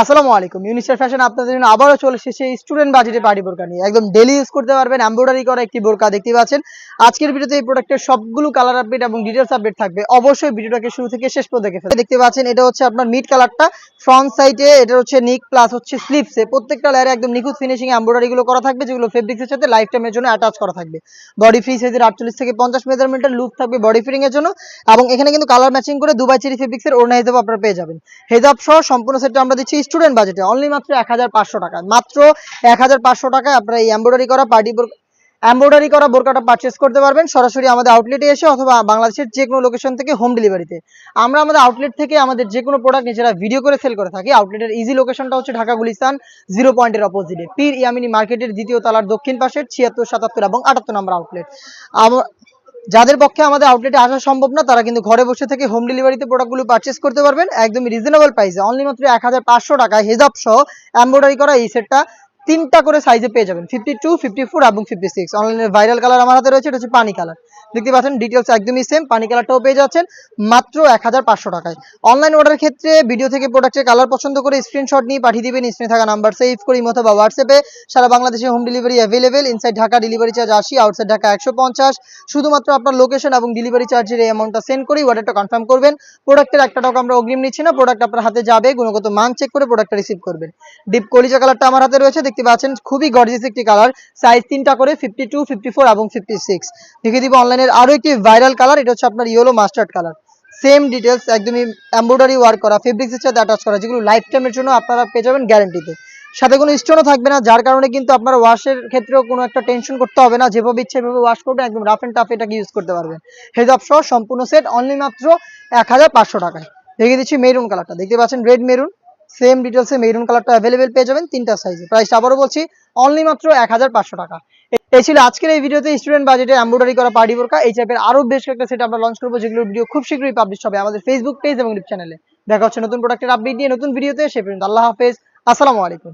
আসসালামু আলাইকুম। UNICEF fashion আপনাদের জন্য আবারও চলে এসেছে স্টুডেন্ট বাজেটে পার্টি বোরকা নিয়ে। একদম ডেইলি ইউজ করতে পারবেন, এমব্রয়ডারি করা একটি বোরকা দেখতে পাচ্ছেন। আজকের ভিডিওতে এই প্রোডাক্টের সবগুলো কালার আপডেট এবং ডিটেইলস আপডেট থাকবে। অবশ্যই ভিডিওটাকে শুরু থেকে শেষ পর্যন্ত দেখে ফেলবেন। দেখতে পাচ্ছেন এটা হচ্ছে আপনার মিড কালারটা, ফ্রন্ট সাইডে এটা হচ্ছে নিক প্লাস হচ্ছে স্লিপসে প্রত্যেকটা লেয়ারে একদম নিখুঁত ফিনিশিং এমব্রয়ডারি গুলো করা থাকবে, যেগুলো ফেব্রিক্সের সাথে লাইফ টাইমের জন্য অ্যাটাচ করা থাকবে। বডি ফ্রি সাইজের 48 থেকে 50 মেজারমেন্টের লুপ থাকবে বডি ফিটিং এর জন্য, এবং এখানে কিন্তু কালার ম্যাচিং করে দুবাই চেরি ফেব্রিক্সের ওড়না হিসেবে আপনারা পেয়ে যাবেন। হেজাব সহ সম্পূর্ণ সেটটা আমরা দিচ্ছি স্টুডেন্ট বাজেটে অনলি মাত্র 1500 টাকা। মাত্র 1500 টাকায় আপনারা এই এমব্রয়ডারি করা বোরকাটা পারচেস করতে পারবেন সরাসরি আমাদের আউটলেটে এসে, অথবা বাংলাদেশের যে কোনো লোকেশন থেকে হোম ডেলিভারিতে। আমরা আমাদের আউটলেট থেকে আমাদের যে কোনো প্রোডাক্ট নিজেরা ভিডিও করে সেল করে থাকি। আউটলেটের ইজি লোকেশনটা হচ্ছে ঢাকা গুলিস্তান 0 পয়েন্টের অপোজিটে পীর ইয়ামিনী মার্কেটের দ্বিতীয় তলার দক্ষিণ পাশের 76, 77 এবং 78 নম্বর আউটলেট। যাদের পক্ষে আমাদের আউটলেটে আসা সম্ভব না, তারা কিন্তু ঘরে বসে থেকে হোম ডেলিভারিতে প্রোডাক্টগুলো পারচেস করতে পারবেন একদমই রিজনেবল প্রাইসে। অনলি মাত্র 1500 টাকায় হেজাব সহ এমব্রয়ডারি করা এই সেটটা 3টা করে সাইজে পেয়ে যাবেন, 52, 54 এবং 56। অনলাইনের ভাইরাল কালার আমার হাতে রয়েছে, এটা হচ্ছে পানি কালার। দেখতে পাচ্ছেন ডিটেলস একদমই সেম, পানি কালারটাও পেয়ে যাচ্ছেন মাত্র 1500 টাকায়। অনলাইন অর্ডারের ক্ষেত্রে ভিডিও থেকে প্রোডাক্টের কালার পছন্দ করে স্ক্রিনশট নিয়ে পাঠিয়ে দিবেন স্ক্রিনে থাকা নাম্বার সেভ করে ইমো অথবা হোয়াটসঅ্যাপে। সারা বাংলাদেশে home delivery available. Inside Dhaka delivery charge 80, outside Dhaka 150। শুধুমাত্র আপনার লোকেশন এবং ডেলিভারি চার্জের এই অ্যামাউন্টটা সেন্ড করেই অর্ডারটা কনফার্ম করবেন। প্রোডাক্টের একটা টাকা আমরা অগ্রিম নিচ্ছি না, প্রোডাক্ট আপনার হাতে যাবে, গুণগত মান চেক করে প্রোডাক্টটা রিসিভ করবেন। ডিপ কলিজা কালারটা আমার হাতে রয়েছে, দেখতে পাচ্ছেন খুবই গর্জিয়াস একটি কালার। সাইজ 3টা করে 52, 54 এবং 56। দেখে দিব অনলাইনের আরো একটি ভাইরাল কালার, এটা হচ্ছে আপনার yellow mustard colour. Same details একদমই এমব্রয়ডারি ওয়ার্ক করা, ফেব্রিক্সের সাথে অ্যাটাচ করা, যেগুলো লাইফ টাইমের জন্য আপনারা পেয়ে যাবেন গ্যারান্টিতে। সাথে কোনো স্টোনও থাকবে না, যার কারণে কিন্তু আপনার ওয়াশের ক্ষেত্রেও কোনো একটা টেনশন করতে হবে না। যেভাবে ইচ্ছে সেভাবে ওয়াশ করবেন, একদম রাফ এন্ড টাফ এটাকে ইউজ করতে পারবেন। হেজাব সহ সম্পূর্ণ সেট অনলি মাত্র 1500 টাকায়। দেখিয়ে দিচ্ছি মেরুন কালারটা, দেখতে পাচ্ছেন রেড মেরুন। সেম ডিটেলসে মেরুন কালারটা অ্যাভেলেবেল পেয়ে যাবেন 3টা সাইজে। প্রাইসটা আবারও বলছি অনলি মাত্র 1500 টাকা। এই ছিল আজকের এই ভিডিওতে স্টুডেন্ট বাজেটে এমব্রয়ডারি করা পার্টি বোরকা। এই টাইপের আরো বেশ কয়েকটা সেট আমরা লঞ্চ করবো, যেগুলোর ভিডিও খুব শীঘ্রই পাবলিশ হবে আমাদের ফেসবুক পেজ এবং ইউটিউব চ্যানেলে। দেখা হচ্ছে নতুন প্রোডাক্টের আপডেট দিয়ে নতুন ভিডিওতে। সে পর্যন্ত আল্লাহ হাফেজ, আসসালামু আলাইকুম।